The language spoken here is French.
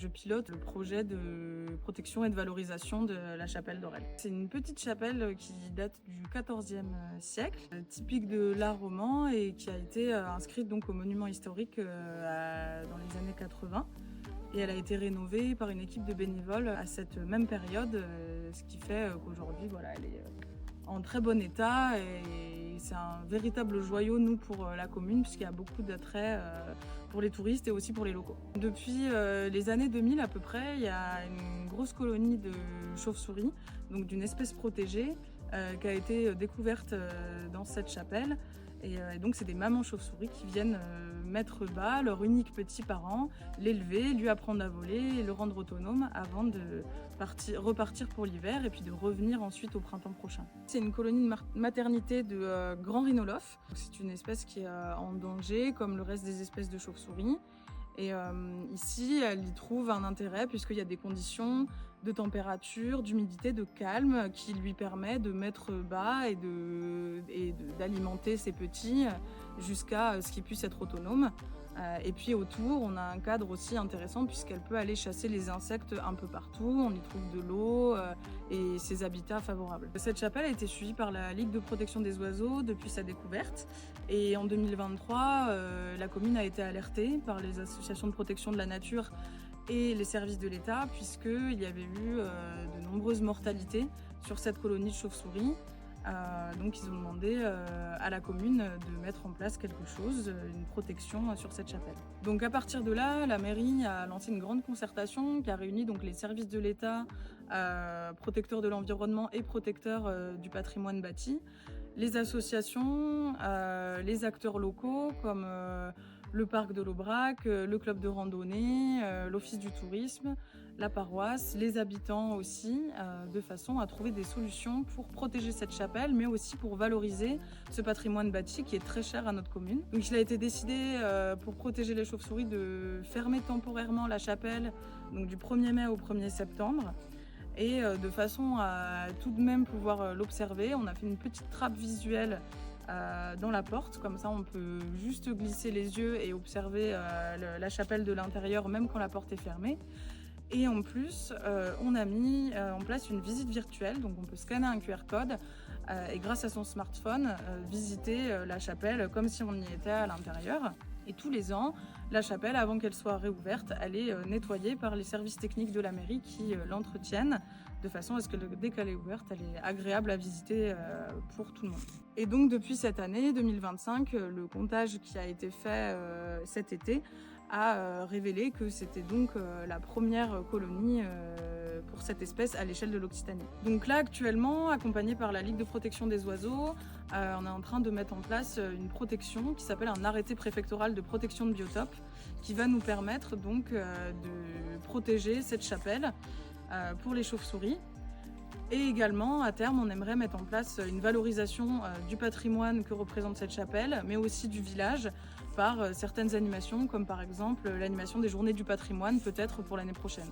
Je pilote le projet de protection et de valorisation de la chapelle d'Orel. C'est une petite chapelle qui date du XIVe siècle, typique de l'art roman et qui a été inscrite donc au monument historique dans les années 80. Et elle a été rénovée par une équipe de bénévoles à cette même période, ce qui fait qu'aujourd'hui, voilà, elle est en très bon état et c'est un véritable joyau, nous, pour la commune, puisqu'il y a beaucoup d'attrait pour les touristes et aussi pour les locaux. Depuis les années 2000 à peu près, il y a une grosse colonie de chauves-souris, donc d'une espèce protégée, qui a été découverte dans cette chapelle. Et donc c'est des mamans chauves-souris qui viennent mettre bas leur unique petit parent, l'élever, lui apprendre à voler et le rendre autonome avant de repartir pour l'hiver et puis de revenir ensuite au printemps prochain. C'est une colonie de maternité de grand rhinolophe. C'est une espèce qui est en danger comme le reste des espèces de chauves-souris. Et ici, elle y trouve un intérêt puisqu'il y a des conditions de température, d'humidité, de calme qui lui permet de mettre bas et d'alimenter ses petits jusqu'à ce qu'ils puissent être autonomes. Et puis autour, on a un cadre aussi intéressant puisqu'elle peut aller chasser les insectes un peu partout. On y trouve de l'eau et ses habitats favorables. Cette chapelle a été suivie par la Ligue de protection des oiseaux depuis sa découverte. Et en 2023, la commune a été alertée par les associations de protection de la nature et les services de l'État puisqu'il y avait eu de nombreuses mortalités sur cette colonie de chauves-souris. Donc ils ont demandé à la commune de mettre en place quelque chose, une protection sur cette chapelle. Donc à partir de là, la mairie a lancé une grande concertation qui a réuni donc les services de l'État, protecteurs de l'environnement et protecteurs du patrimoine bâti, les associations, les acteurs locaux comme le parc de l'Aubrac, le club de randonnée, l'office du tourisme, la paroisse, les habitants aussi, de façon à trouver des solutions pour protéger cette chapelle, mais aussi pour valoriser ce patrimoine bâti qui est très cher à notre commune. Donc il a été décidé pour protéger les chauves-souris de fermer temporairement la chapelle donc du 1er mai au 1er septembre. Et de façon à tout de même pouvoir l'observer, on a fait une petite trappe visuelle dans la porte, comme ça on peut juste glisser les yeux et observer la chapelle de l'intérieur même quand la porte est fermée. Et en plus, on a mis en place une visite virtuelle, donc on peut scanner un QR code et grâce à son smartphone, visiter la chapelle comme si on y était à l'intérieur. Et tous les ans, la chapelle, avant qu'elle soit réouverte, elle est nettoyée par les services techniques de la mairie qui l'entretiennent de façon à ce que dès qu'elle est ouverte, elle est agréable à visiter pour tout le monde. Et donc depuis cette année 2025, le comptage qui a été fait cet été a révélé que c'était donc la première colonie pour cette espèce à l'échelle de l'Occitanie. Donc là actuellement, accompagné par la Ligue de protection des oiseaux, on est en train de mettre en place une protection qui s'appelle un arrêté préfectoral de protection de biotope qui va nous permettre donc de protéger cette chapelle pour les chauves-souris. Et également, à terme, on aimerait mettre en place une valorisation du patrimoine que représente cette chapelle, mais aussi du village par certaines animations, comme par exemple l'animation des journées du patrimoine, peut-être pour l'année prochaine.